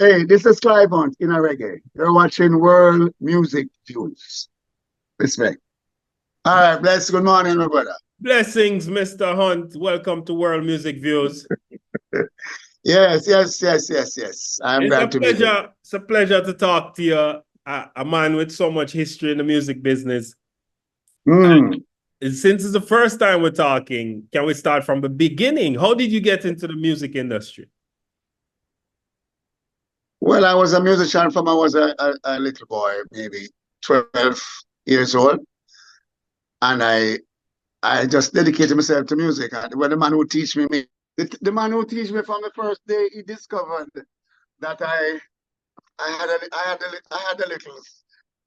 Hey, this is Clive in a reggae. You're watching World Music Views. Respect. All right, bless. Good morning, my brother. Blessings, Mr. Hunt. Welcome to World Music Views. Yes. I'm It's a glad to be here. pleasure. It's a pleasure to talk to you, a man with so much history in the music business. Mm. Since it's the first time we're talking, can we start from the beginning? How did you get into the music industry? Well, I was a musician from I was a little boy, maybe 12 years old, and I just dedicated myself to music. And when the man who teach me, the man who teach me from the first day, he discovered that I had a little.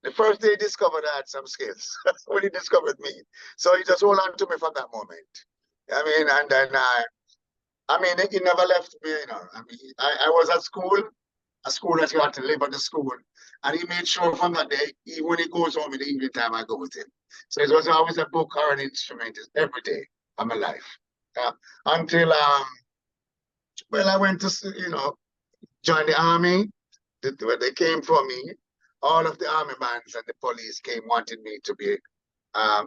The first day he discovered I had some skills when he discovered me. So he just hold on to me from that moment. I mean, and then he never left me. I mean, I was at school, a school that you had to live at the school, and he made sure from that day, when he goes home in the evening time, I go with him. So it was always a book or an instrument every day of my life. Until well, I went to join the army. When they came for me, all of the army bands and the police came wanting me to be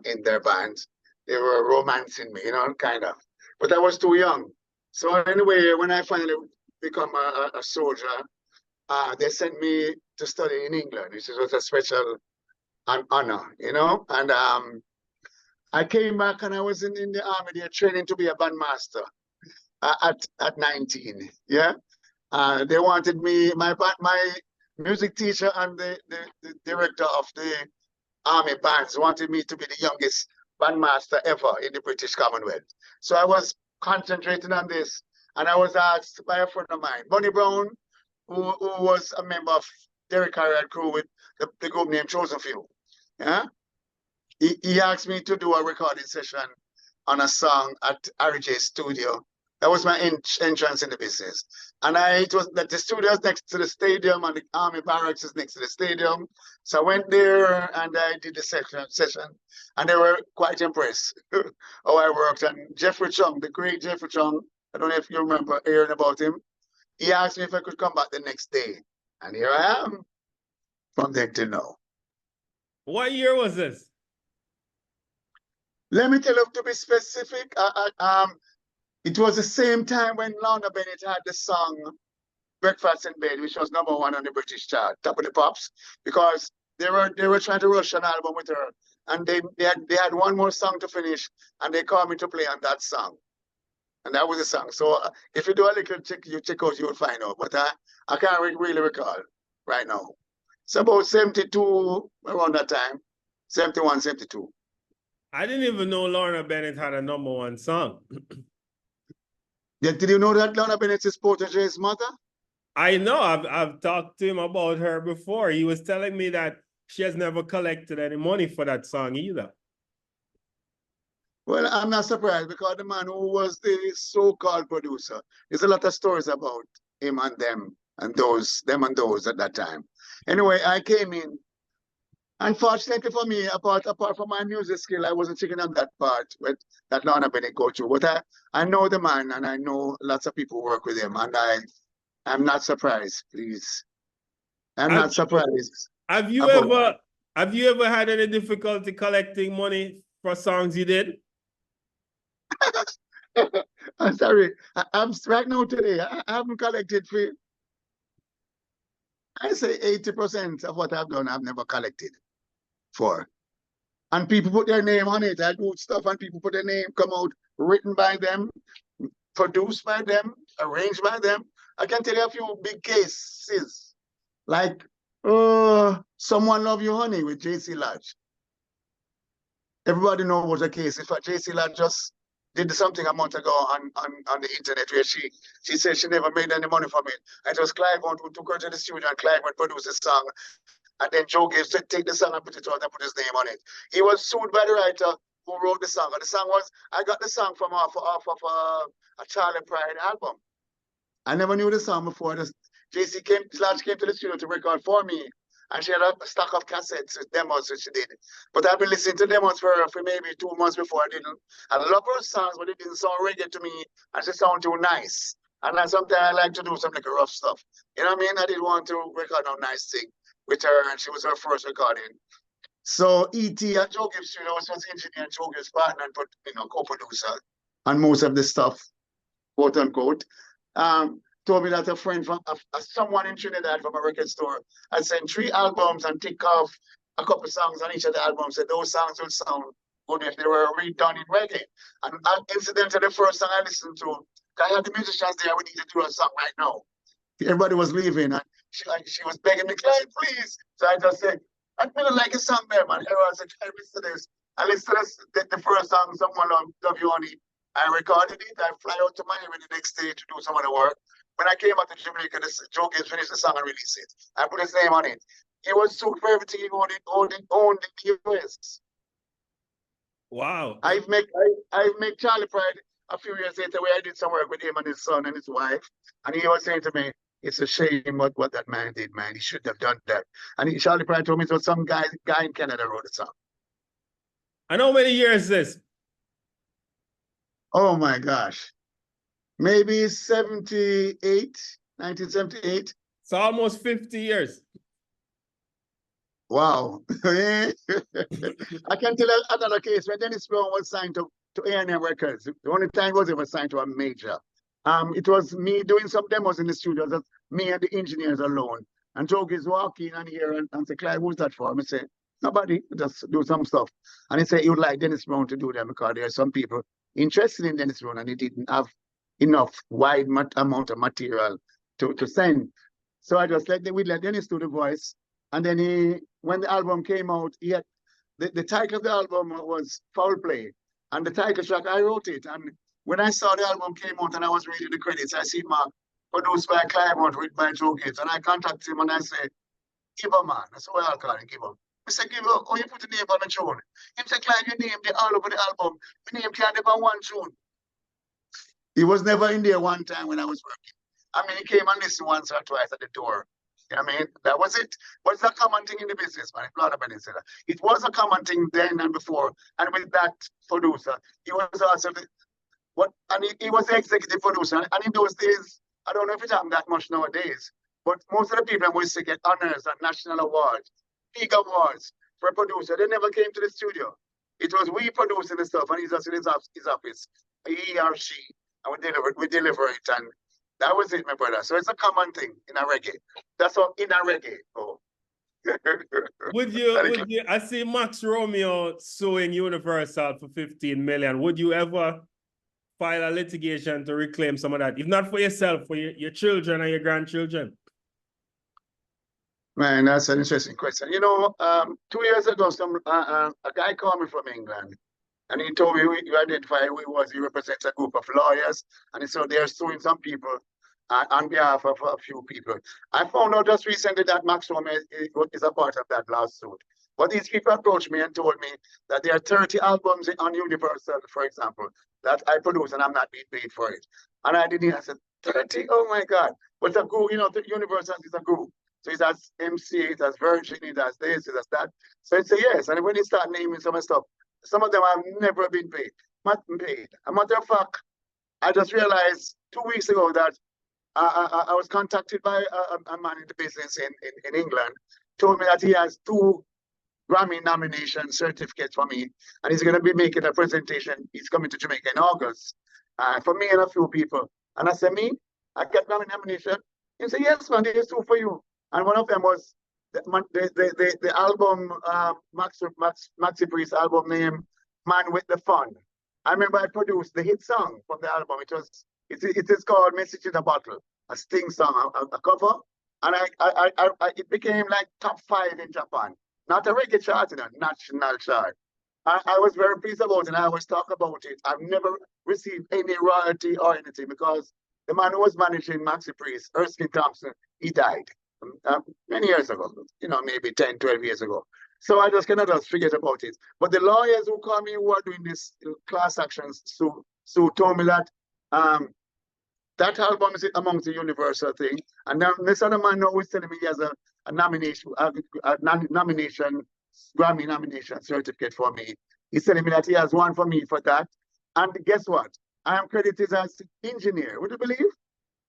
in their bands. They were romancing me, kind of. But I was too young. So anyway, when I finally become a soldier, they sent me to study in England, which was a special honor, And I came back and I was in the army there training to be a bandmaster at 19. Yeah. They wanted me, my music teacher and the director of the army bands wanted me to be the youngest bandmaster ever in the British Commonwealth. So I was concentrating on this, and I was asked by a friend of mine, Bunny Brown, who was a member of Derek Harriott crew with the group named Chosen Few. Yeah, he asked me to do a recording session on a song at RJ Studio. That was my entrance in the business. And it was that the studio is next to the stadium and the army barracks is next to the stadium. So I went there and I did the session and they were quite impressed how I worked. And Jeffrey Chung, the great Jeffrey Chung, I don't know if you remember hearing about him. He asked me if I could come back the next day. And here I am from then till now. What year was this? Let me tell you, to be specific, it was the same time when Lorna Bennett had the song Breakfast in Bed, which was #1 on the British chart, Top of the Pops, because they were trying to rush an album with her. And they had one more song to finish, and they called me to play on that song. And that was the song. So if you do a little check, you check out, you will find out. But I can't really recall right now. It's about 72 around that time, 71, 72. I didn't even know Lorna Bennett had a #1 song. Yeah, did you know that Lorna Bennett is Portage's mother? I know. I've talked to him about her before. He was telling me that she has never collected any money for that song either. Well, I'm not surprised because the man who was the so-called producer, there's a lot of stories about him and them and those at that time. Anyway, I came in. Unfortunately for me, apart from my music skill, I wasn't checking on that part with that Lorna Bennett go through. But I know the man and I know lots of people work with him and I'm not surprised, please. I'm not surprised. Have you ever had any difficulty collecting money for songs you did? I'm sorry. I'm right now today. I haven't collected for, I say 80% of what I've done, I've never collected for. And people put their name on it. I do stuff and people put their name, come out, written by them, produced by them, arranged by them. I can tell you a few big cases, like Someone Love You Honey with JC Lodge. Everybody knows what the case. In fact, JC Lodge just did something a month ago on the internet where she said she never made any money from it. And it was Clive who took her to the studio and Clive would produce the song. And then Joe Gibbs said, take the song and put it out and put his name on it. He was sued by the writer who wrote the song. And the song was, I got the song from off of a Charlie Pride album. I never knew the song before. JC Lodge came to the studio to record for me. And she had a stock of cassettes with demos, which she did. But I've been listening to demos for maybe 2 months before I didn't. I love her songs, but it didn't sound reggae to me. And she sounded too nice. And then sometimes I like to do some like rough stuff. You know what I mean? I didn't want to record a nice thing with her, and she was her first recording. So E.T. and Joe Gibbs, was engineer and Joe Gibbs' partner and co-producer on most of the stuff, quote unquote. Told me that a friend from someone in Trinidad from a record store had sent 3 albums and tick off a couple songs on each of the albums. Said those songs would sound good if they were redone in reggae. And incidentally, the first song I listened to, I had the musicians there. We need to do a song right now. Everybody was leaving, and she was begging me, Clive, please. So I just said, I really like a song there, man. Everyone said, I listen to this. I listened to this, the first song, Someone Love You Honey. I recorded it. I fly out to Miami the next day to do some of the work. When I came out to Jamaica, Joe Gibbs finished the song and released it. I put his name on it. He was sued for everything he owned in the US. Wow. I've met Charlie Pride a few years later where I did some work with him and his son and his wife. And he was saying to me, it's a shame what that man did, man. He shouldn't have done that. And Charlie Pride told me it was some guy in Canada wrote the song. And how many years is this? Oh my gosh. Maybe 1978. It's almost 50 years. Wow. I can tell you another case when Dennis Brown was signed to A&M Records. The only time he was signed to a major. It was me doing some demos in the studio, just me and the engineers alone. And Joe is walking in here and say, Clive, who's that for? I say, nobody, just do some stuff. And he said he would like Dennis Brown to do them because there are some people interested in Dennis Brown and he didn't have enough wide amount of material to send. So I just let Dennis do the voice. And then when the album came out, he had the title of the album was Foul Play. And the title track, I wrote it. And when I saw the album came out and I was reading the credits, I see Mark produced by Clive, written by Joe Gibbs. And I contacted him and I said, give him, man. That's what I'll call him, give him. I said, give him, oh, you put the name on the tune. He said, Clive, you named it all over the album. My name can't never one tune. He was never in there one time when I was working. I mean, he came and listened once or twice at the door. I mean, that was it. But it's a common thing in the business, man. It was a common thing then and before. And with that producer, he was also he was the executive producer. And in those days, I don't know if it happened that much nowadays, but most of the people who used to get honors and national awards, big awards for a producer, they never came to the studio. It was we producing the stuff, and he's just in his office, he or she, and we deliver it, and that was it, my brother. So it's a common thing in a reggae. That's all in a reggae. Oh. Would you? I see Max Romeo suing Universal for 15 million. Would you ever file a litigation to reclaim some of that? If not for yourself, for your children and your grandchildren? Man, that's an interesting question. 2 years ago, a guy called me from England, and he told me he identified who he was. He represents a group of lawyers, and so they're suing some people on behalf of a few people. I found out just recently that Max Romeo is a part of that lawsuit. But these people approached me and told me that there are 30 albums on Universal, for example, that I produce and I'm not being paid for it. And I said, 30? Oh my God. But the group, the Universal is a group. So it has MC, it has Virgin, it has this, it has that. So it's a yes. And when you start naming some stuff, some of them have never been paid. Not been paid. A matter of fact, I just realized 2 weeks ago that I was contacted by a man in the business in England, told me that he has 2 Grammy nomination certificates for me, and he's going to be making a presentation. He's coming to Jamaica in August for me and a few people. And I said, me? I get Grammy nomination? He said, yes, man, there's 2 for you. And one of them was the album, Maxi Priest album name, Man with the Fun. I remember I produced the hit song from the album. It is called Message in a Bottle, a Sting song, a cover. And it became like top 5 in Japan. Not a reggae chart, national chart. I was very pleased about it, and I always talk about it. I've never received any royalty or anything because the man who was managing Maxi Priest, Erskine Thompson, he died many years ago, maybe 10, 12 years ago. So I just cannot just forget about it. But the lawyers who call me who are doing this class actions, so told me that that album is amongst the Universal thing. And now this other man now is telling me he has a nomination, Grammy nomination certificate for me. He's telling me that he has one for me for that. And guess what? I am credited as engineer. Would you believe?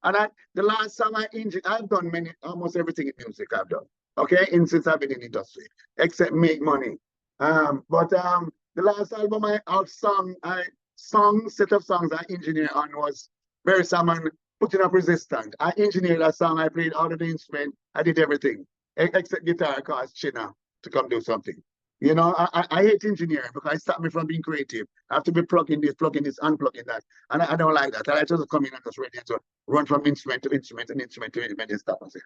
And the last song I've done almost everything in music I've done. Okay, since I've been in the industry, except make money. The last album set of songs I engineered on was Very Salmon, Putting Up Resistance. I engineered that song, I played all of the instrument, I did everything, except guitar, cause China to come do something. You know, I hate engineering because it stopped me from being creative. I have to be plugging this, unplugging that. And I don't like that. I just come in and just ready to run from instrument to instrument and instrument to instrument and stop and say,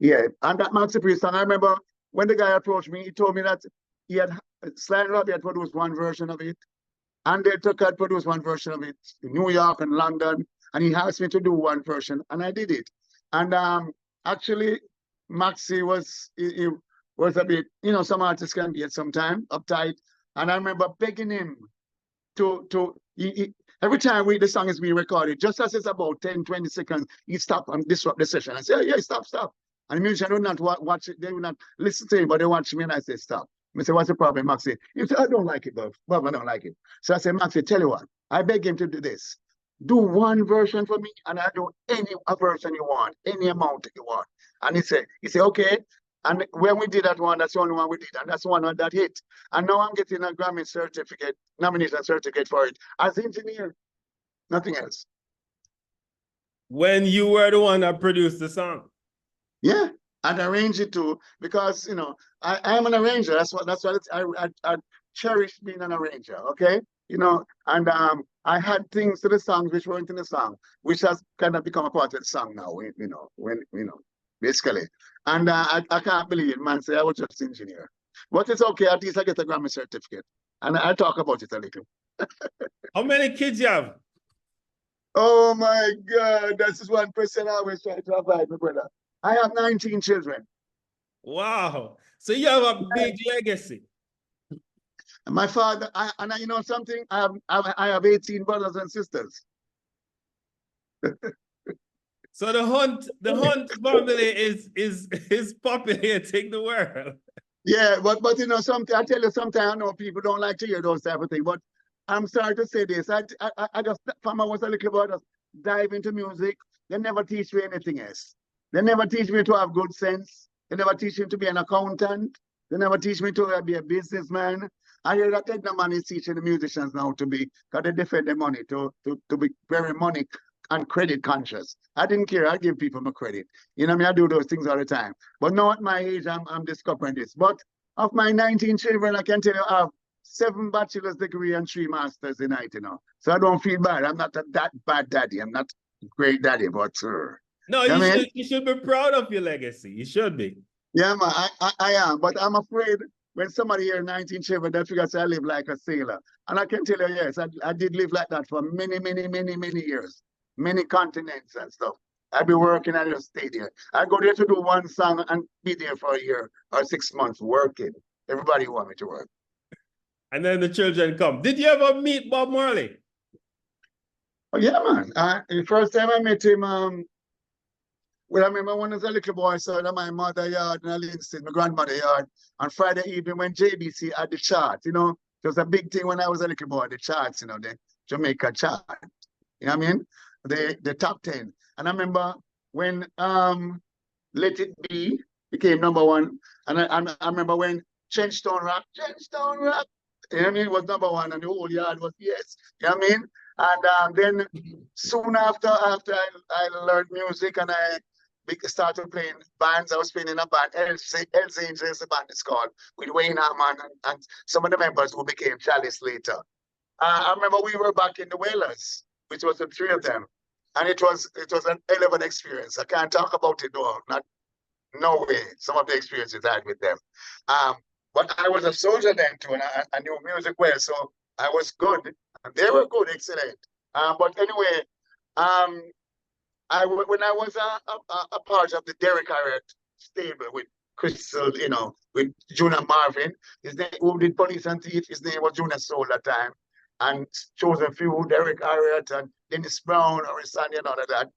yeah. And that Maxi Priest song, I remember when the guy approached me, he told me that he had Sly and Robbie had produced one version of it. And they had produced one version of it in New York and London. And he asked me to do one version, and I did it. And actually, Maxi was a bit, you know, some artists can be at some time uptight. And I remember begging him every time the song is being recorded, just as it's about 10, 20 seconds, he stop and disrupt the session. I say, yeah, stop. And the musician do not watch it, they will not listen to him, but they watch me and I say, stop. I say, what's the problem, Maxi? He said, I don't like it, Bob. I don't like it. So I said, Maxi, tell you what, I beg him to do this. Do one version for me, and I do any version you want, any amount you want. And he said, okay. And when we did that one, that's the only one we did, and that's the one that hit. And now I'm getting a Grammy certificate, nomination certificate for it as engineer, nothing else. When you were the one that produced the song? Yeah, and arranged it too, because you know I am an arranger. That's what I cherish being an arranger. Okay, you know, and I had things to the songs which weren't in the song, which has kind of become a part of the song now. Basically. And I can't believe it, man. Say I was just engineer. But it's okay, at least I get a Grammy certificate. And I talk about it a little. How many kids you have? Oh my God, that's just one person I always try to avoid, my brother. I have 19 children. Wow. So you have a big legacy. My father, you know something? I have 18 brothers and sisters. So the Hunt family is populating the world. Yeah, but you know something. I tell you, sometimes I know people don't like to hear those type of things. But I'm sorry to say this. I just from I was a little boy, just dive into music. They never teach me anything else. They never teach me to have good sense. They never teach me to be an accountant. They never teach me to be a businessman. I hear that Technoman is teaching the musicians now to be, because they defend their money, to be very money and credit conscious. I didn't care. I give people my credit. You know, I do those things all the time. But now at my age, I'm discovering this. But of my 19 children, I can tell you I have 7 bachelor's degree and 3 masters in it, you know. So I don't feel bad. I'm not that bad daddy. I'm not a great daddy, but no, you should be proud of your legacy. You should be. Yeah, man, I am. But I'm afraid when somebody here 19 children, they figure I live like a sailor. And I can tell you, yes, I did live like that for many, many, many, many years. Many continents and stuff. I'd be working at a stadium. I go there to do one song and be there for a year or 6 months working. Everybody want me to work. And then the children come. Did you ever meet Bob Marley? Oh yeah, man. The first time I met him, well, I remember when I was a little boy, so at my mother's yard in Livingston, my grandmother's yard, on Friday evening when JBC had the chart, you know, it was a big thing when I was a little boy, the charts, you know, the Jamaica chart. You know what I mean? The top 10. And I remember when Let It Be became #1. And I remember when Trenchtown Rock, you know what I mean, was #1 and the whole yard was yes. You know what I mean? And then soon after I learned music and I started playing bands. I was playing in a band, Hells Angels, the band is called, with Wayne Harman and some of the members who became Chalice later. I remember we were back in the Wailers, which was the 3 of them. And it was an 11 experience. I can't talk about it though, no way. Some of the experiences I had with them. But I was a soldier then too, and I knew music well, so I was good. And they were good, excellent. But anyway, when I was a part of the Derek Harriott stable with Crystal, you know, with Junior Marvin, his name, who did Police and Thief, his name was Junior Soul at that time. And chosen few, Derek Harriott and Dennis Brown or his son, you know, that.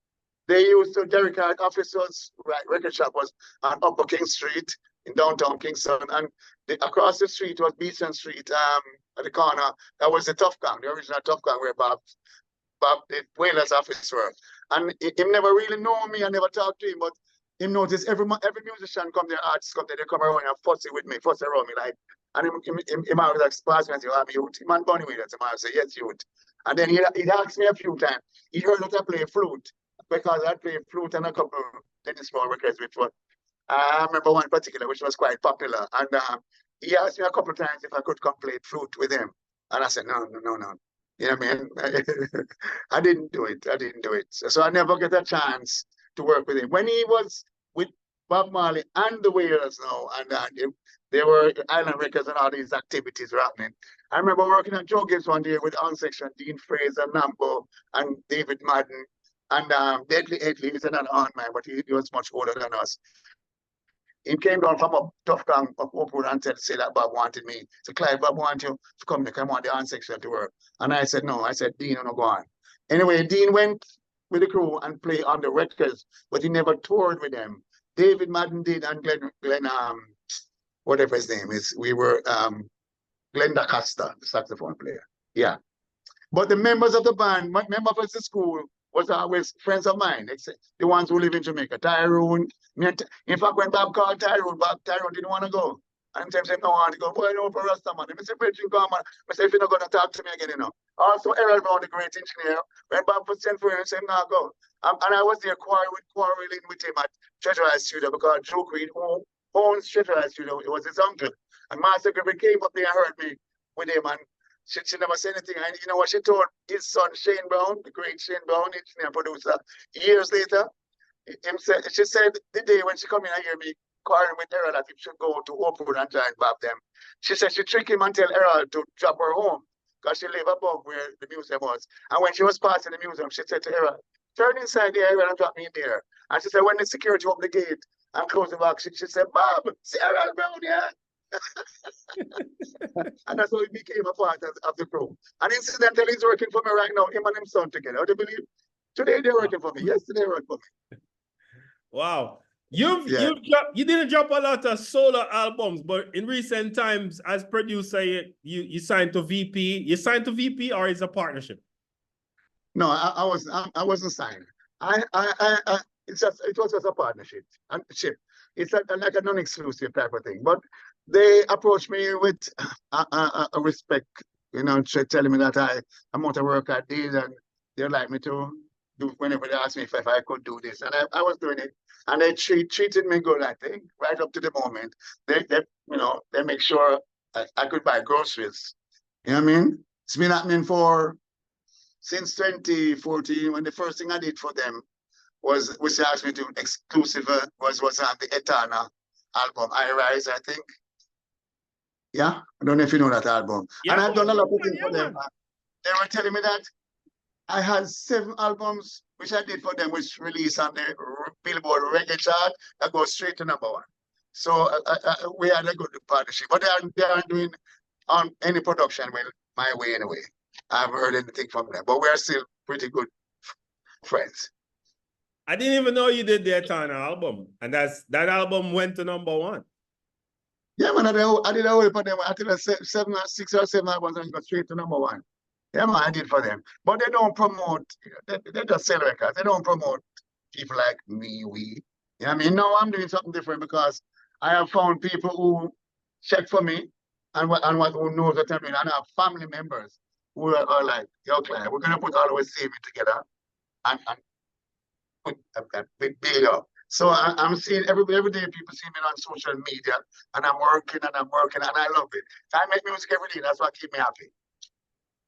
They used to, Derek Harriott office was, right, record shop was on Upper King Street in downtown Kingston. And across the street was Beeson Street at the corner. That was the Tough Gang, the original Tough Gang where Bob the Wailers office were. And him never really know me. I never talk to him, but him notice every musician come there, artists come there, they come around and fussy with me, fussy around me, like, and him always like pass me and say, I'm youth. Him and Bunny with it. I say, yes, youth. And then he asked me a few times. He heard that I play flute, because I play flute and a couple Dennis Small records, which was, I remember one particular, which was quite popular. And he asked me a couple of times if I could come play flute with him. And I said, no. You know what I mean? I didn't do it. So I never get a chance to work with him. When he was with Bob Marley and the Wailers now, and they were Island Records and all these activities were happening. I remember working at Joe Gibbs one day with On Section, Dean Fraser, Nambo, and David Madden, and Deadly Edley. He's another on man, but he was much older than us. He came down from a tough gang of Oakwood and said that Bob wanted me. So Clive, Bob wanted you to come on the On Section to work. And I said, no. I said, Dean, I'm not going. Anyway, Dean went with the crew and played on the records, but he never toured with them. David Madden did, and Glenn whatever his name is. We were Glenn DaCosta, the saxophone player. Yeah. But the members of the band, members of the school, was always friends of mine, except the ones who live in Jamaica. Tyrone. In fact, when Bob called Tyrone didn't want to go. And he said, no, I want to go. Boy, no, for Rasta, man. I said, Bridget, come on. I said, if you're not going to talk to me again, you know. Also, Errol Brown, the great engineer, when Bob was sent for him, he said, no, go. And I was there quarreling with him at Treasure Eye Studio, because Joe Green owns Treasure Eye Studio. It was his uncle. And Master Griffin came up there and heard me with him, and she never said anything. And you know what she told his son, Shane Brown, the great Shane Brown, engineer and producer, years later? She said the day when she come in and hear me quarreling with Errol that he should go to Oakwood and join Bob them, she said she tricked him and tell Errol to drop her home, because she lived above where the museum was. And when she was passing the museum, she said to Errol, turn inside there, Errol, and drop me in there. And she said, when the security opened the gate and closed the back, she said, Bob, see Errol Brown, yeah? And that's how he became a part of the crew. And incidentally, he's working for me right now, him and his son together. How do you believe? Today they're working for me. Yesterday they worked for me. Wow. You didn't drop a lot of solo albums, but in recent times, as producer, you signed to VP. You signed to VP, or is a partnership? No, I wasn't signed. It was just a partnership. It's like a non-exclusive type of thing. But they approached me with a respect, you know, telling me that amount of work I did, and they'd like me to do whenever they asked me if I could do this, and I was doing it. And they treated me good, I think, right up to the moment. They make sure I could buy groceries. You know what I mean? It's been happening since 2014, when the first thing I did for them was, which they asked me to exclusive, was on the Etana album, I Rise, I think. Yeah, I don't know if you know that album. Yeah, and I've done a lot of things for them. They were telling me that I had 7 albums which I did for them, which released on the Billboard Reggae chart that goes straight to #1. So we had a good partnership, but they aren't doing on any production my way anyway. I haven't heard anything from them, but we're still pretty good friends. I didn't even know you did the Etana album, and that album went to #1. Yeah, man, I did a whole for them. I did 6 or 7 albums and got straight to #1. Yeah, man, I did for them. But they don't promote, they just sell records. They don't promote people like me, You know what I mean? No, I'm doing something different, because I have found people who check for me and who knows what I'm doing. And I have family members who are like, yo, Clive, we're going to put all our savings together and put a big bill up. So I'm seeing every day people see me on social media, and I'm working and I love it. So I make music every day. That's what keeps me happy.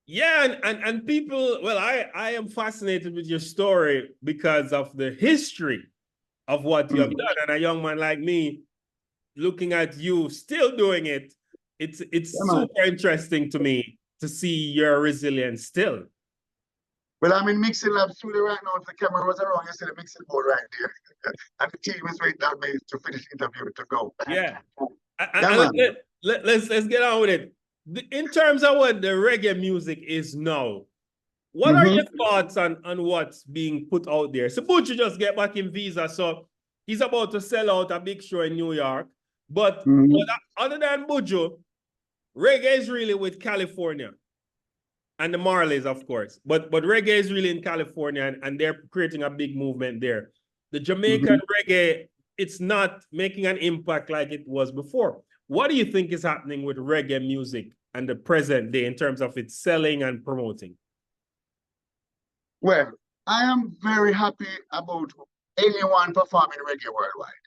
Yeah, and people, well, I am fascinated with your story because of the history of what you have done. And a young man like me, looking at you still doing it, it's super interesting to me to see your resilience still. Well, I'm in Mixing Lab studio right now. If the camera was around, you see the mixing board right there. And the team is waiting on me to finish the interview to go. Yeah. Let's get on with it. In terms of what the reggae music is now, what are your thoughts on what's being put out there? So Buju just get back in visa, so he's about to sell out a big show in New York. But other than Buju, reggae is really with California. and the Marleys, of course. But reggae is really in California, and they're creating a big movement there. The Jamaican reggae, it's not making an impact like it was before. What do you think is happening with reggae music and the present day in terms of its selling and promoting? Well, I am very happy about anyone performing reggae worldwide.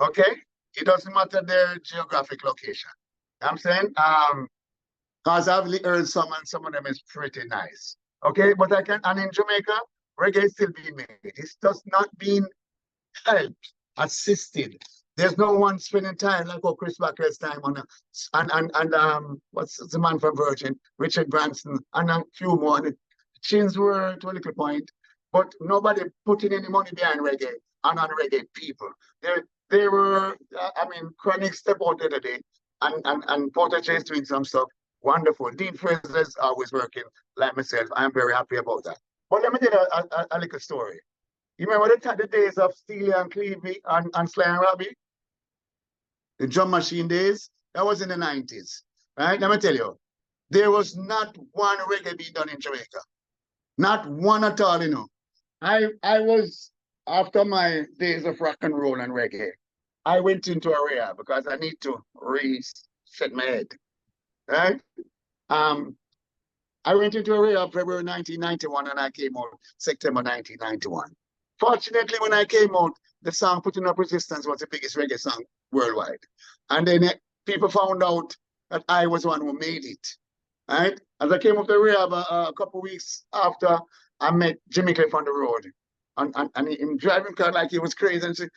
Okay? It doesn't matter their geographic location. I'm saying, because I've heard some and some of them is pretty nice. Okay, but and in Jamaica, reggae is still being made. It's just not being helped, assisted. There's no one spending time like Chris Buckley's time on what's the man from Virgin, Richard Branson, and a few more. The tunes were to a little point, but nobody putting any money behind reggae and on reggae people. They were, I mean, Chronic step out the other day, and Porter J is doing some stuff. Wonderful. Dean Fraser is always working like myself. I'm very happy about that. But let me tell you a little story. You remember the days of Steely and Clive and Sly and Robbie? The drum machine days? That was in the 90s. Right? Let me tell you, there was not one reggae being done in Jamaica. Not one at all, you know. I was, after my days of rock and roll and reggae, I went into a rehab because I need to reset my head. Right? I went into a rehab February 1991 and I came out September 1991. Fortunately, when I came out, the song Putting Up Resistance was the biggest reggae song worldwide. And then people found out that I was one who made it. Right? As I came up the rehab a couple of weeks after, I met Jimmy Cliff on the road. And he driving car like he was crazy. And said,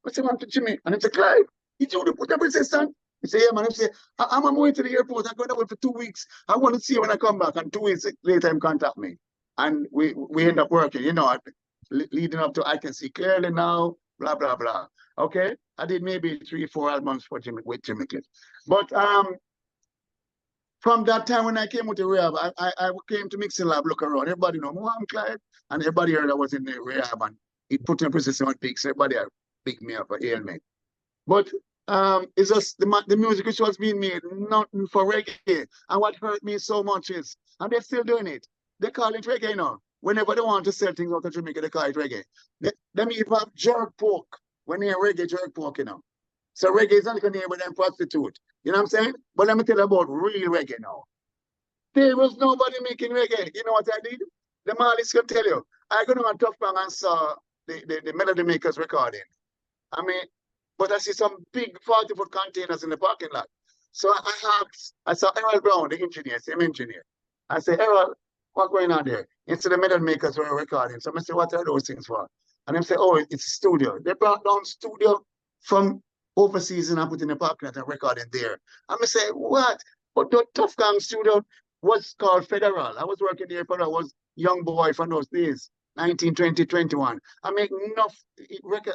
what's the matter, Jimmy? And I said, Clive, did you put up resistance? He said, yeah, man. I said, I'm going to the airport. I'm going away for 2 weeks. I want to see you when I come back. And 2 weeks later, he contact me. And we end up working, you know, leading up to I Can See Clearly Now, blah, blah, blah. Okay? I did maybe 3-4 albums with Jimmy Cliff. But from that time when I came with the rehab, I came to Mixing Lab, look around. Everybody know, I'm Clive. And everybody heard I was in the rehab and he put in position on pics. Everybody picked me up or hailed me. But it's just the music which was being made, nothing for reggae. And what hurt me so much is, and they're still doing it, they call it reggae now. Whenever they want to sell things out of Jamaica, they call it reggae. Them even have jerk pork when they reggae jerk pork, you know. So reggae is not going to with them prostitute. You know what I'm saying? But let me tell you about real reggae now. There was nobody making reggae. You know what I did? The Marlies can tell you. I got on Tough Bang and saw the Melody Makers recording. I mean, but I see some big 40-foot containers in the parking lot. So I saw Errol Brown, the engineer, same engineer. I said, Errol, what's going on there? Instead of Melody Makers were recording. So I said, what are those things for? And they say, oh, it's a studio. They brought down studio from overseas and I put in the parking lot and recording there. And I say, what? But the Tough Gang studio was called Federal. I was working there, but I was young boy from those days, 19, 20, 21. I make enough record.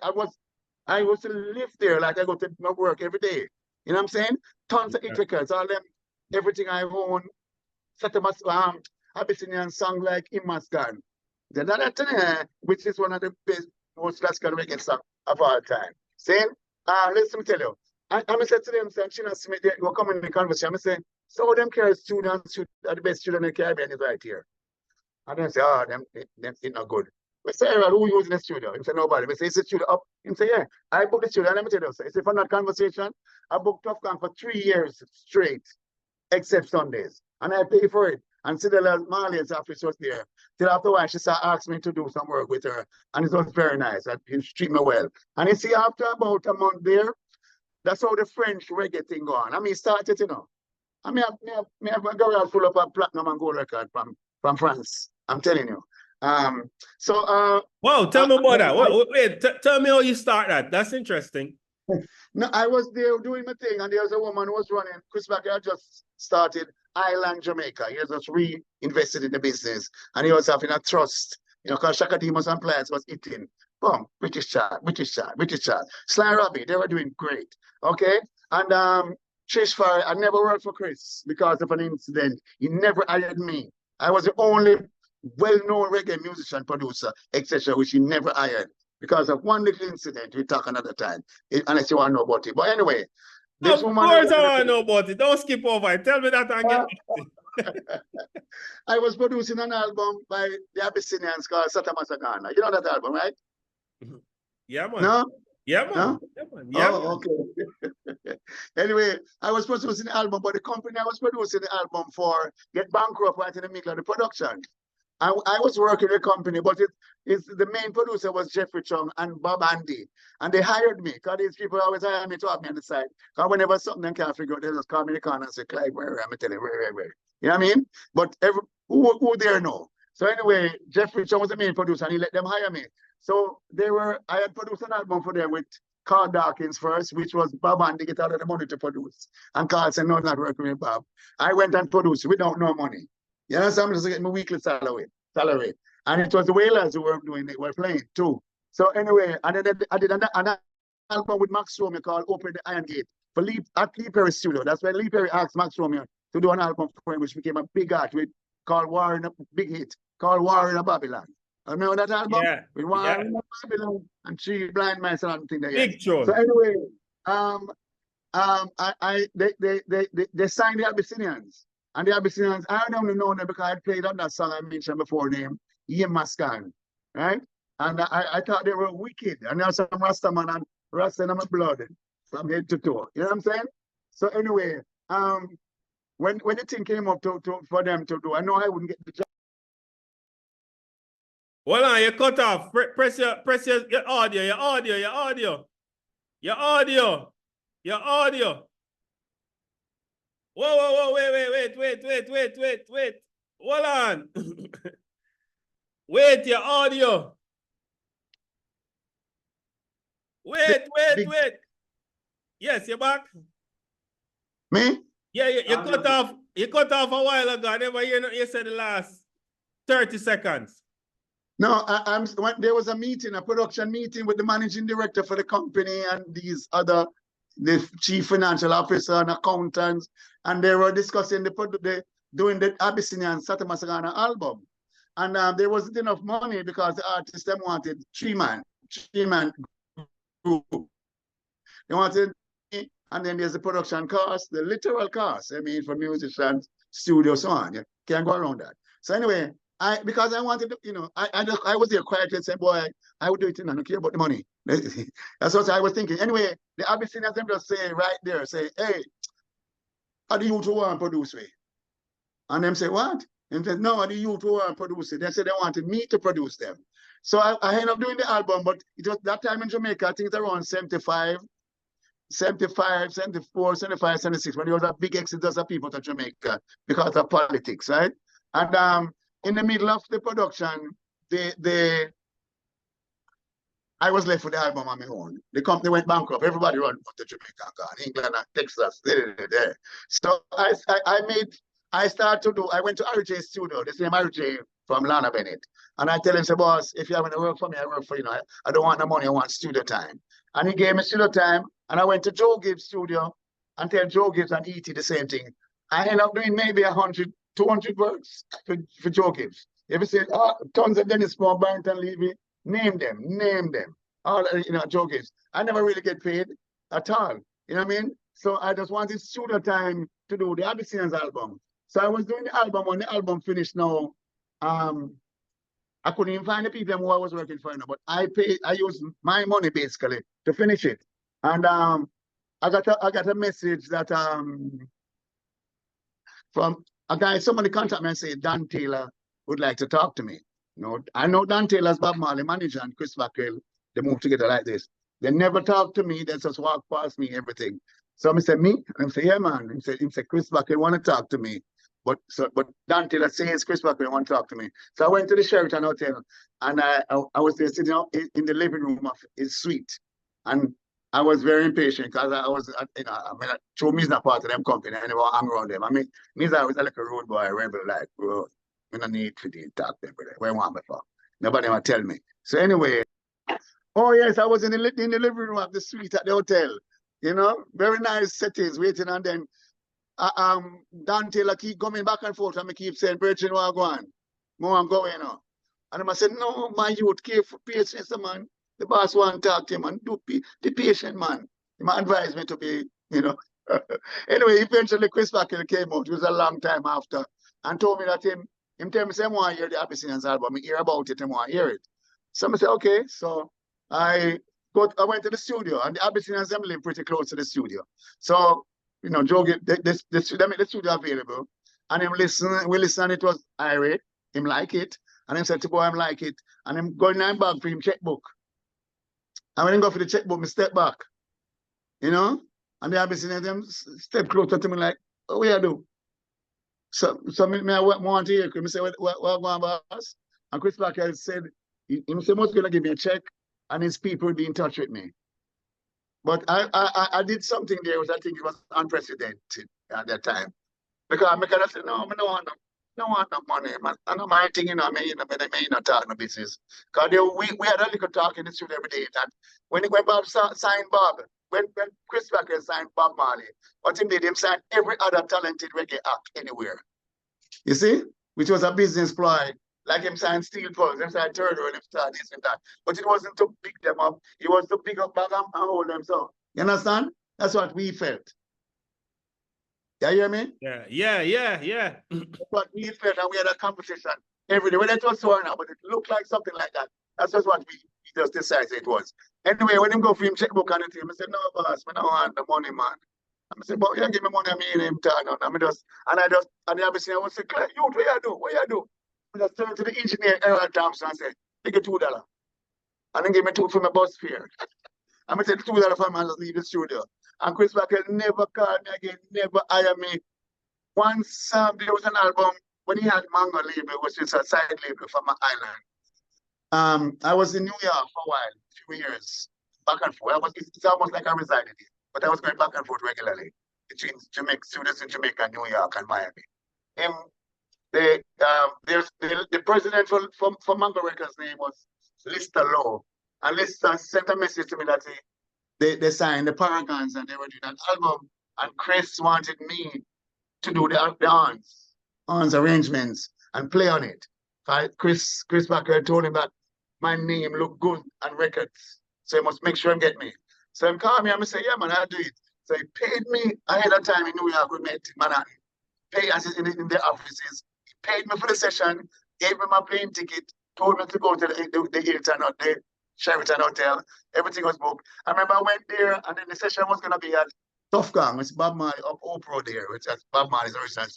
I was to live there like I go to my work every day. You know what I'm saying? Tons of hit records, all them, everything I own. Such a Abyssinian song like Imaskan, which is one of the best, most classical reggae songs of all time. Saying, listen, me tell you. I'm saying to them, China Smith, they were coming in the conversation. I'm saying, so them care students are the best students in the Caribbean is right here. And then say, oh, them it's not good. I say, who using the studio? He say, nobody. I say, is the studio up? He say, yeah. I booked the studio. Let me tell you, say, for that conversation, I booked Tough Gang for 3 years straight, except Sundays. And I pay for it. And Cedella Marley's office was there. Till after a while, she asked me to do some work with her. And it was very nice. She treated me well. And you see, after about a month there, that's how the French reggae thing go on. I mean, started, you know. I mean, I have a garage full of a platinum and gold record from France. I'm telling you. Wow, tell me about that. Wait, tell me how you start that. That's interesting. No, I was there doing my thing, and there was a woman who was running. Chris Baker just started Island Jamaica. He just reinvested in the business, and he was having a trust. You know, because Shaka Demus and Pliers was eating. Boom, British chart. Sly and Robbie, they were doing great. Okay? And Trish Farr, I never worked for Chris because of an incident. He never hired me. I was the only well-known reggae musician, producer, etc., which he never hired. Because of one little incident, we talk another time, unless you want to know about it. But anyway, this woman... Of course I want to know about it. Don't skip over it. Tell me that again. I was producing an album by the Abyssinians called Satamasagana. You know that album, right? Yeah, man. No? Yeah, man. No? Yeah, man. Yeah, man. Oh, okay. Anyway, I was producing the album, but the company I was producing the album for get bankrupt right in the middle of the production. I was working in a company, but it's the main producer was Jeffrey Chung and Bob Andy. And they hired me because these people always hire me to have me on the side. Because whenever something they can't figure out, they just call me in the corner and say, Clive, where am I telling you, where? You know what I mean? But who there know? So anyway, Jeffrey Chung was the main producer and he let them hire me. So I had produced an album for them with Carl Dawkins first, which was Bob Andy get out of the money to produce. And Carl said, no, not working with Bob. I went and produced without no money. You know, so I'm just getting my weekly salary. And it was the Wailers who were doing it, were playing too. So anyway, and then I did an album with Max Romeo called Open the Iron Gate at Lee Perry's studio. That's when Lee Perry asked Max Romeo to do an album for him, which became a big art called War in a Big Hit, called War in a Babylon. Remember that album? Yeah. With War in a Babylon and Three Blind Mice and everything there. Big tune. So anyway, they signed the Abyssinians. And the Abyssinians, I don't know them because I played on that song I mentioned before named Yemaskan, right? And I thought they were wicked. And there's some Rastaman and Rasta in my blood from head to toe. You know what I'm saying? So anyway, when the thing came up for them to do, I know I wouldn't get the job. Hold on, you cut off. Press your audio. Whoa, wait. Hold on. Wait, your audio. Wait. Yes, you're back. Me? Yeah, you cut off. You cut off a while ago. I never hear you said the last 30 seconds. No, there was a production meeting with the managing director for the company and the chief financial officer and accountants, and they were discussing doing the Abyssinian Satamasagana album. And there wasn't enough money because the artists them wanted three-man group. They wanted, and then there's the production cost, the literal cost. I mean, for musicians, studio, so on. You can't go around that. So anyway, because I wanted to, you know, I was there quietly saying, boy, I would do it and I don't care about the money. That's what I was thinking. Anyway, the Abyssinians them just say right there, say, hey, are the youth who want to produce me? And them say, what? And said, no, the youth who want to produce it. They said they wanted me to produce them. So I ended up doing the album, but it was that time in Jamaica, I think it's around 75, 74, 75, 76, when there was a big exodus of people to Jamaica because of politics, right? And in the middle of the production, I was left with the album on my own. The company went bankrupt. Everybody ran to Jamaica, England, and Texas. So I went to RJ's studio, the same RJ from Lana Bennett. And I tell him, say, boss, if you have any work for me, I work for you. I don't want no money, I want studio time. And he gave me studio time. And I went to Joe Gibbs' studio and tell Joe Gibbs and E.T. the same thing. I ended up doing maybe 100, 200 works for Joe Gibbs. If you say, tons of Dennis Moore, Barrington Levy, name them. All, Joe Gibbs. I never really get paid at all. You know what I mean? So I just wanted studio time to do the Abyssinians album. So I was doing the album. When the album finished now, I couldn't even find the people who I was working for, but I used my money basically to finish it. And I got a message that from a guy, somebody contacted me and said Dan Taylor would like to talk to me. I know Dan Taylor's Bob Marley manager and Chris Backwell, they moved together like this. They never talk to me, they just walk past me, everything. So I said, me? And I said, yeah, man. He said, Chris Backwell want to talk to me. But Dan Taylor says Chris Backwell want to talk to me. So I went to the Sheraton Hotel and I was there sitting out in the living room of his suite. And I was very impatient because I was, true, me's not part of them company. I never hang around them. I mean, me's always like a road boy, a rebel, like, bro, I don't need to talk to them, where I want me for. Nobody want to tell me. So anyway, oh yes, I was in the living room of the suite at the hotel. Very nice settings, waiting, and then Dan Taylor keep coming back and forth, and I keep saying, Virgin, where I'm going? More I'm going on. And I said, no, my youth, care for patience, man. The boss want to talk to him and be patient, man. He might advise me to be, Anyway, eventually Chris Backwell came out. It was a long time after. and told me that him tell me say I want to hear the Abyssinians album. I hear about it, I want to hear it. So I said, okay. So I went to the studio, and the Abyssinians them live pretty close to the studio. So, you know, Joe get they make the studio available. And him we listen, it was irate. Him like it. And him said to boy, I like it. And him going 9 back for him checkbook. And when he go for the checkbook, me step back. You know? And the Abyssinians them step closer to me like, oh, what you do? So I want to hear him say, what going, boss? And Chris Blackhead said, he said, most going to give me a check, and his people will be in touch with me. But I did something there which I think it was unprecedented at that time. Because I said, no, I don't want no money. I know my thing, you know, I may not talk no business. Because we had a little talk in the studio every day that when Bob signed Bob, when Chris Blackhead signed Bob Marley, what him did, him signed every other talented reggae act anywhere. You see? Which was a business ploy. Like him signed Steel Pulse, him signed Turtle, and him signed this and that. But it wasn't to pick them up. It was to pick up back and hold them. So, you understand? That's what we felt. You hear me? Yeah. That's what we felt, and we had a conversation every day. Well, it was so now, but it looked like something like that. That's just what we just decided it was. Anyway, when him go for him checkbook and it, I said, no, boss, I don't want the money, man. I said, but you give me money, I mean him turn on. And the other thing I was saying, Clive, you, what you do? What you do? I just turned to the engineer, Errol Thompson, and said, take $2. And then give me $2 for my bus fare. I'm going to take $2 for him and just leave the studio. And Chris Blackhead never called me again, never hired me. Once there was an album when he had Mango label, which is a side label from my island. I was in New York for a while, a few years, back and forth. It's almost like I resided here, but I was going back and forth regularly between studios in Jamaica, New York, and Miami. The president for Mango Records' name was Lister Lowe, and Lister sent a message to me that they signed the Paragons and they were doing an album, and Chris wanted me to do the horns arrangements and play on it. Chris Baker told him that my name looked good on records, so he must make sure he get me. So he called me and I say, yeah, man, I'll do it. So he paid me ahead of time in New York. We met in Manhattan. Paid us in their offices. He paid me for the session, gave me my plane ticket, told me to go to the Hilton or the Sheraton Hotel. Everything was booked. I remember I went there, and then the session was going to be at Tough Gang, which is Bob Marley up Oprah there, which is Bob Marley's original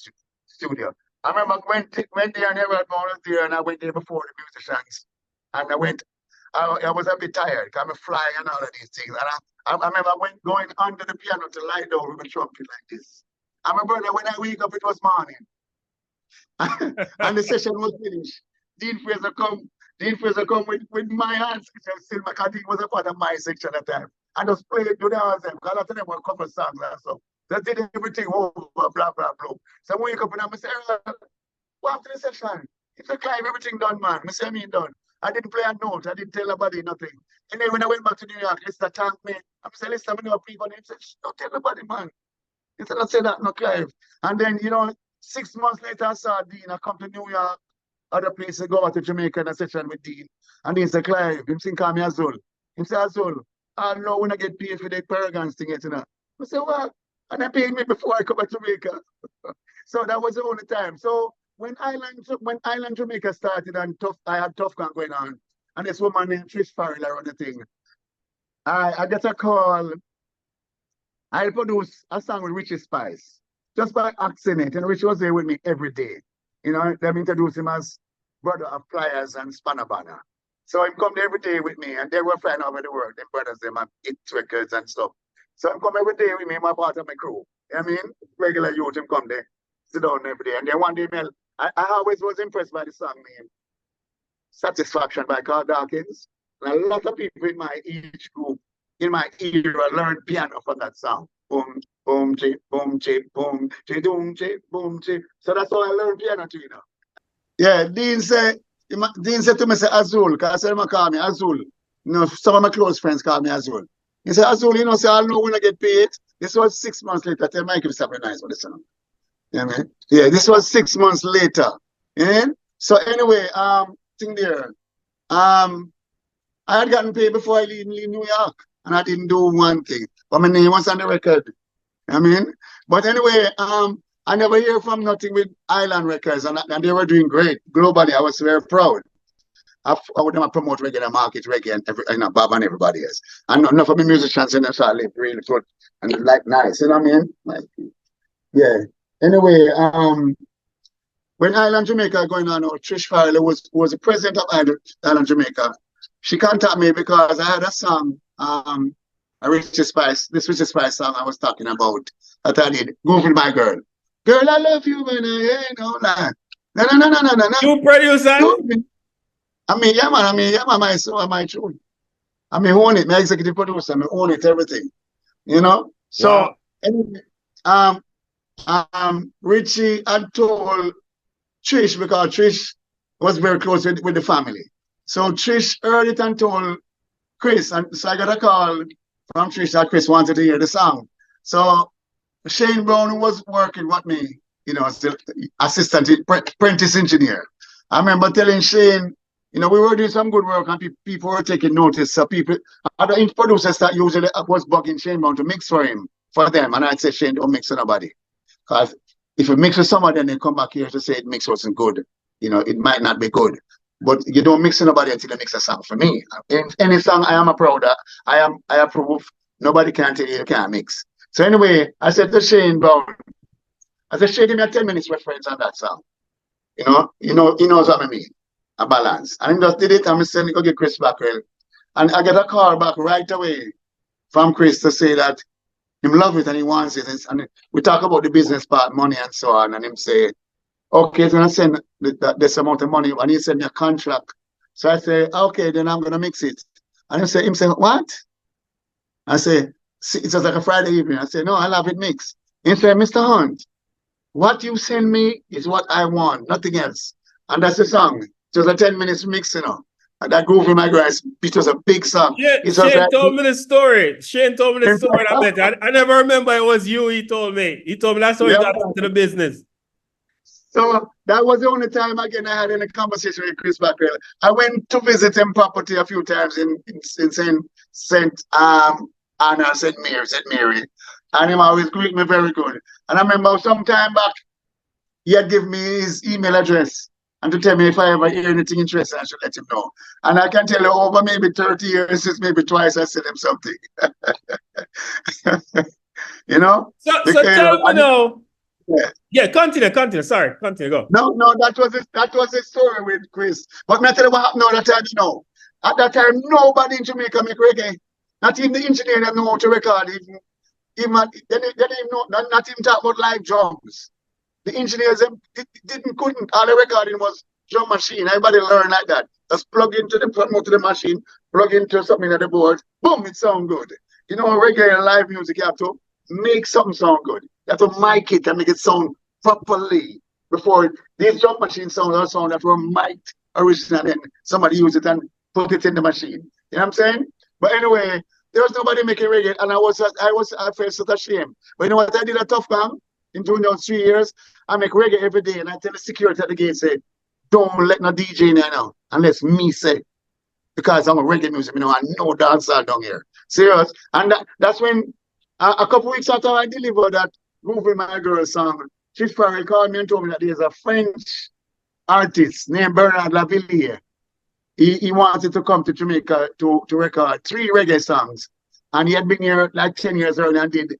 studio. I remember I went there and everyone was there, and I went there before the musicians. And I was a bit tired because I'm flying and all of these things. And I remember going under the piano to lie down with a trumpet like this. And my brother, when I wake up, it was morning. And the session was finished. Dean Fraser come with my hands. Still, because he was a part of my section at the time. And just played to the hands, because I think there were a couple of songs and so. They did everything over, blah, blah, blah. So I wake up and I say, what after the session? It's a Clive, everything done, man. I say, I mean done. I didn't play a note. I didn't tell nobody nothing. And then when I went back to New York, Lister thanked me. I said, Lister, I know a pre-con. He said, don't tell nobody, man. He said, I said that, no, Clive. And then, 6 months later, I saw Dean. I come to New York, other places, go out to Jamaica in a session with Dean. And he said, Clive, him call me Azul. He said, Azul, I know when I get paid for the Paragons thing, I said, what? And they paid me before I come to Jamaica. So that was the only time. So when Island Jamaica started and I had Tough Gang going on, and this woman named Trish Farrell around the thing, I got a call. I produced a song with Richie Spice, just by accident, and Richie was there with me every day. Them introduced him as brother of Pliers and Spanner Banner. So he come there every day with me, and they were flying over the world. Them brothers, them have hit records and stuff. So he come every day with me, my part of my crew. I mean, regular youth, him come there, sit down every day. And then one day, I always was impressed by the song named Satisfaction by Carl Dawkins. And a lot of people in my age group, in my era, learned piano from that song. Boom, boom, chip, boom, chip, boom, chip, boom, chip, boom, chip. So that's how I learned piano too, Yeah, Dean said to me, say Azul, because I said him call me Azul. Some of my close friends call me Azul. He said, Azul, say I'll know when I get paid. This was 6 months later. I tell Mike, it's something nice for this. Yeah, this was 6 months later. Yeah? So anyway, thing there. I had gotten paid before I leave New York, and I didn't do one thing. But my name was on the record. But anyway, I never hear from nothing with Island Records, and they were doing great globally. I was very proud. I would never promote reggae in the market, reggae and Bob and everybody else. And enough of the musicians in the so I live really good and like nice, you know what I mean? Like, yeah. Anyway, when Island Jamaica going on, Trish Farrell was the president of Island Jamaica. She contacted me because I had a song, a Richie Spice, this Richie Spice song I was talking about that I did, Go For My Girl. Girl, I love you when I ain't no lie. No. You produce that? Yeah, man, my tune. I mean, own it, my executive producer, I own it, everything. You know? So, wow. Anyway, Richie had told Trish because Trish was very close with the family. So Trish heard it and told Chris, and so I got a call from Trish that Chris wanted to hear the song. So Shane Brown, who was working with me, you know, still assistant apprentice engineer. I remember telling Shane, you know, we were doing some good work and people were taking notice. So other producers that usually was bugging Shane Brown to mix for them. And I'd say, Shane, don't mix with nobody. Because if you mix with somebody and they come back here to say it mix wasn't good, you know, it might not be good. But you don't mix with nobody until you mix a song for me. In any song I am a proud of, I approve. Nobody can tell you can't mix. So anyway, I said to Shane Brown, I said, Shane, give me a 10 minutes reference on that song. He knows what I mean. A balance. And he just did it, and I said, go get Chris Blackwell. And I get a call back right away from Chris to say that he love it and he wants it. And we talk about the business part, money and so on. And him say, okay, he's going to send this amount of money. And he send me a contract. So I say, okay, then I'm going to mix it. And him say, what? I say, see, it was like a Friday evening. I say, no, I love it mixed. He said, Mr. Hunt, what you send me is what I want, nothing else. And that's the song. It was a 10 minutes mix, you know. And that Groove in My Grass, it was a big song. Yeah, Shane told me the story. Shane told me the story. I never remember it was you, he told me. He told me that's how he got into the business. So that was the only time again I had any conversation with Chris Blackwell. I went to visit him property a few times in St. Anna, St. Mary. And him always greet me very good. And I remember some time back, he had given me his email address and to tell me if I ever hear anything interesting, I should let him know. And I can tell you over maybe 30 years since maybe twice I sent him something. You know? So tell me now. Yeah, continue. Sorry, continue, go. No, that was a story with Chris. But me tell you what happened now that time, you know. At that time, nobody in Jamaica make reggae. Not even the engineer that know how to record. They didn't know, not even talk about live drums. The engineers couldn't. All the recording was drum machine. Everybody learned like that. Just plug into the machine, plug into something at the board, boom, it sound good. You know, reggae and live music, you have to make something sound good. You have to mic it and make it sound properly before these drum machines sound that were mic'd originally and somebody used it and put it in the machine. You know what I'm saying? But anyway, there was nobody making reggae, and I felt such a shame. But you know what? I did a tough gang in doing those 3 years. I make reggae every day, and I tell the security at the gate, say, don't let no DJ in there now, unless me say, because I'm a reggae music, you know, I know dancer down here. Serious. And that's when, a couple weeks after I delivered that Groove in My Girl song, Trish Farrell called me and told me that there's a French artist named Bernard Lavillier. He wanted to come to Jamaica to record 3 reggae songs. And he had been here like 10 years earlier and did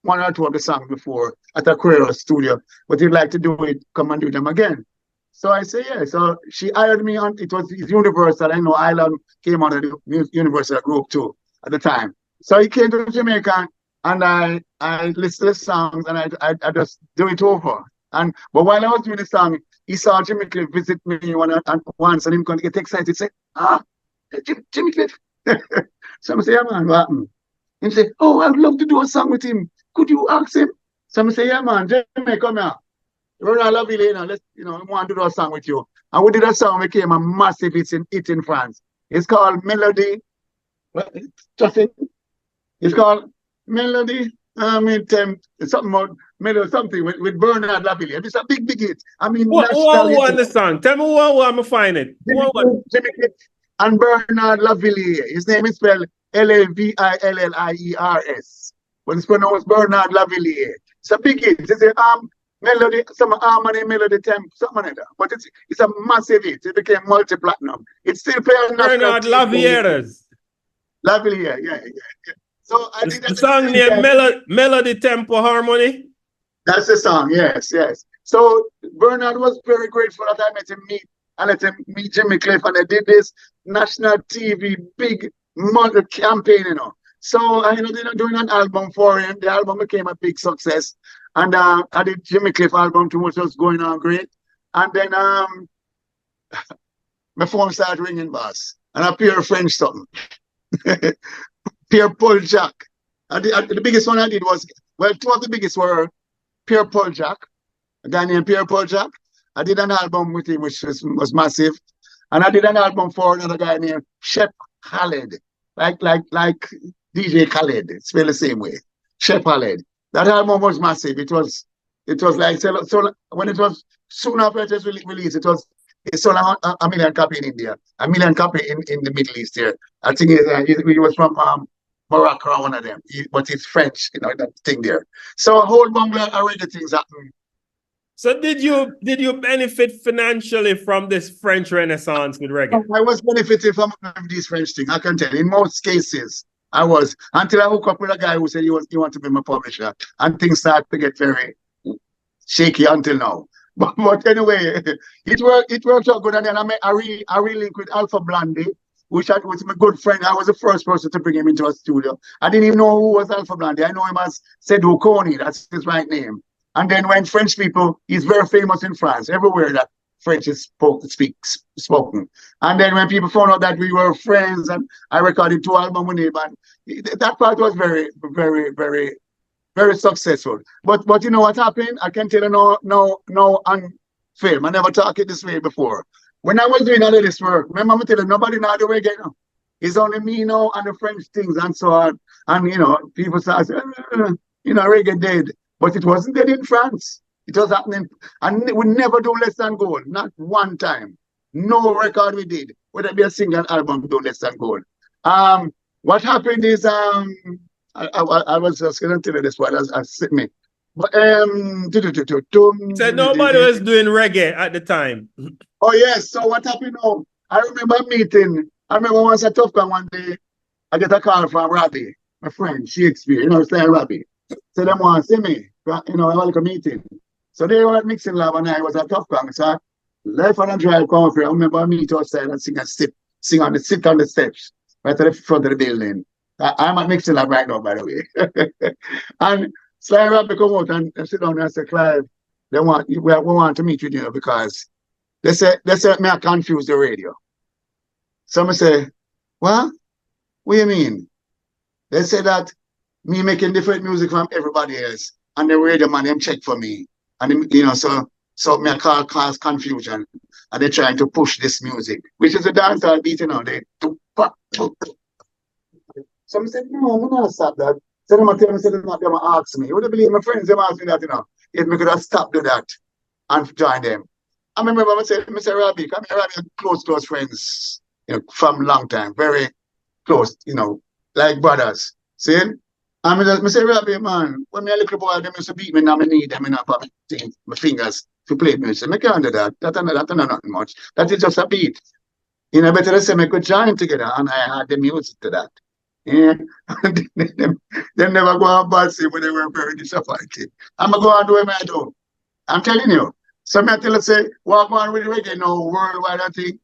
1 or 2 of the songs before at a Quero studio. But he'd like to do it, come and do them again. So I say, yeah. So she hired me on, it was Universal. I know Island came on the Universal group too at the time. So he came to Jamaica and I listened to the songs and I just do it over. But while I was doing the song, he saw Jimmy Cliff visit me once and him going to get excited, say, Jimmy Cliff. So I say, yeah, man, what happened? He say, oh, I'd love to do a song with him. Could you ask him? So I say, yeah, man, Jimmy, come here. I love you, I want to do a song with you. And we did a song, became a massive hit in France. It's called Melody. It's called Melody. It's something about Melody, something with Bernard Lavillier. It's a big hit. I mean, who won the song? Tell me who I'm gonna find it. Jimmy Cliff and Bernard Lavillier. His name is spelled Lavillers, but it's pronounced Bernard Lavillier. It's a big hit. It's melody, some harmony, melody, tempo, something like that. But it's a massive hit. It became multi-platinum. It's still playing on national Bernard TV. Lavieres. Lavalier, yeah. So I did The at the song same named time. Melody Tempo Harmony. That's the song, yes. So Bernard was very grateful that I met him I let him meet Jimmy Cliff, and they did this national TV big model campaign, So they're doing an album for him. The album became a big success. And I did Jimmy Cliff album too, which was going on great. And then my phone started ringing, boss. And I Pierre French something. Pierre Paul Jack. The biggest one I did was, well, two of the biggest were Pierre Paul Jack, a guy named Pierre Paul Jack. I did an album with him, which was massive. And I did an album for another guy named Shep Khaled, like DJ Khaled. It's spelled the same way. Shep Khaled. That album was massive. It was like, so when it was soon after it was released, it sold a million copy in India, a million copy in the Middle East here. I think he was from Morocco or one of them, but it's French, that thing there. So a whole bundle of reggae things happening. So did you benefit financially from this French Renaissance with reggae? I was benefiting from these French things. I can tell you. In most cases, I was, until I hooked up with a guy who said he wanted to be my publisher, and things started to get very shaky until now. But anyway, it worked out good. And then I re-linked with Alpha Blondie, which was my good friend. I was the first person to bring him into a studio. I didn't even know who was Alpha Blondie. I know him as Sedou Kony. That's his right name. And then when French people, he's very famous in France, everywhere that French is spoken. And then when people found out that we were friends, and I recorded 2 albums with him, and that part was very, very, very, very successful. But you know what happened? I can tell you no on film. I never talked it this way before. When I was doing all of this work, remember I'm telling you, nobody know the reggae now. It's only me now and the French things and so on. And people start saying, reggae dead. But it wasn't dead in France. It was happening. And we never do less than gold. Not one time. No record we did. Whether it be a single album, do less than gold. What happened is I was just going to tell you this while I sit me. But said nobody was doing reggae at the time. Oh yes. So what happened now? I remember once I Tough Gun one day, I get a call from Robbie, my friend, Shakespeare, saying Robbie. So they want to see me, I want a meeting. So they were at Mixing Lab and I was at Tough Gun. So I left on a drive, come here. I remember I meet outside and sit on the steps right at the front of the building. I'm at Mixing Lab right now, by the way. And Sly Robbie come out and sit down and say, Clive, we want to meet with you because they say me I confuse the radio. Some say, what? What do you mean? They say that me making different music from everybody else, and the radio man them check for me, and so me I cause confusion, and they're trying to push this music, which is a dancehall beat, They some said no, I'm not stop that. So them tell me, them ask me. Would you believe my friends them ask me that, if me could have stopped do that and join them. I remember I said, Mr. Robbie, come here, Robbie, close friends, from long time, very close, like brothers. See? And I say, Robbie, man, when me a little boy, them used to beat me now, my knee, them in my fingers to play music. I can't do that. That's not nothing much. That is just a beat. Better to say me could join together, and I had the music to that. Yeah. Them never go on bad say when they were very disappointed. I'm going to go and do what I do. I'm telling you. Some I tell you, say, walk on with reggae now, worldwide, I think.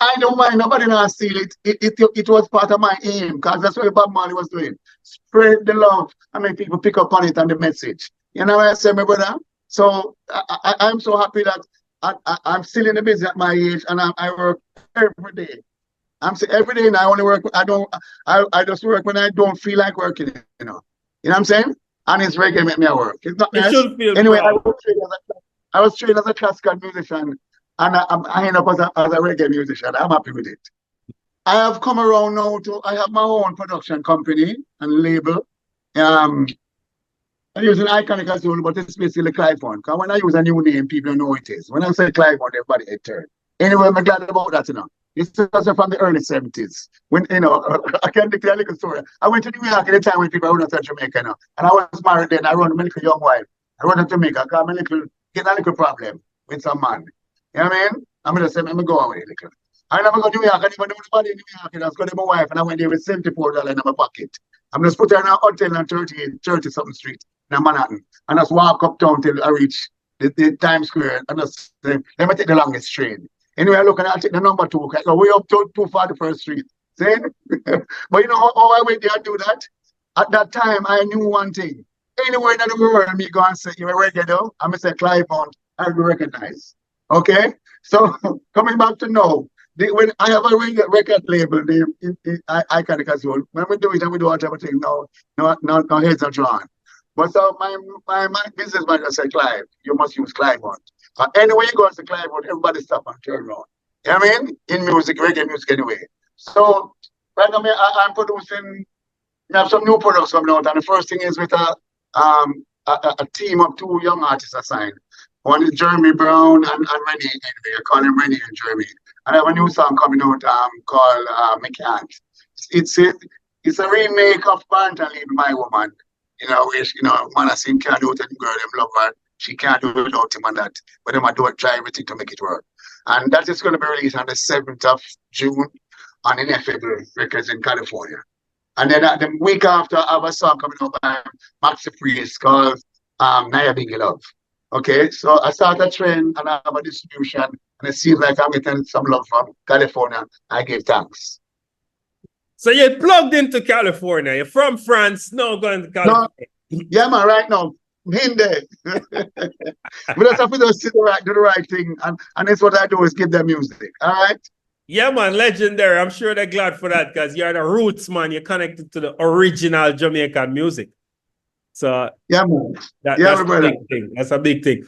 I don't mind, nobody not steal it. It was part of my aim, because that's what Bob Marley was doing. Spread the love. People pick up on it and the message. You know what I say, my brother? So I'm so happy that I'm still in the business at my age, and I work every day. I'm saying every day, and I only work. I just work when I don't feel like working. You know what I'm saying? And it's reggae make me work. It's not nice. Anyway, I was trained as a classical musician, and I end up as a reggae musician. I'm happy with it. I have come around now I have my own production company and label. I use an iconic as well, but it's basically Clive one. Because when I use a new name, people know it is. When I say Clive one, everybody it turn. Anyway, I'm glad about that, It's also from the early 70s. When, I can declare a little story. I went to New York at the time when people were not from Jamaica, and I was married then. I run a young wife. I run to Jamaica, because I'm get a little problem with some man. You know what I mean? I'm going to say, let me go away a little. I never go to New York, I never know nobody in New York. I was going to my wife, and I went there with $74 in my pocket. I'm just put her in a hotel on 30 something street in Manhattan, and just walk uptown till I reach the Times Square, and just say, let me take the longest train. Anyway, I look and I'll take the number 2, okay? Go way up to 241st Street. See? But you know how I went there and do that? At that time, I knew one thing. Anywhere in the world, me go and say, you're a reggae though, I'm going to say Clive on, I'll be recognized. Okay? So, coming back to now, when I have a record label, I can console. When we do it and we do whatever thing, no heads are drawn. But so my business manager said, Clive, you must use Clive on. Anyway, you go to Clive on, everybody stop and turn around. You know what I mean? In music, reggae music anyway. So, right now, I'm producing, I have some new products coming out, and the first thing is with a team of 2 young artists assigned. One is Jeremy Brown and Rennie. Anyway, I call him Rennie and Jeremy. And I have a new song coming out called Me Can't. It's a remake of Barnton Leave My Woman. You know, which, you know, man I sing can't do it, and girl, them love her. She can't do it without him and that. But them I do it, try everything to make it work. And that is going to be released on the 7th of June on Ineffable Records in California. And then the week after, I have a song coming out by Maxi Priest called Naya Biggie Love. Okay, so I start a trend and I have a distribution, and it seems like I'm getting some love from California. I give thanks. So you're plugged into California. You're from France, now going to California. No, yeah, man, right now. In there. We just have to do the right thing, and that's what I do is give them music. All right. Yeah, man, legendary. I'm sure they're glad for that because you're the roots, man. You're connected to the original Jamaican music. So yeah, man. That's a big thing. That's a big thing.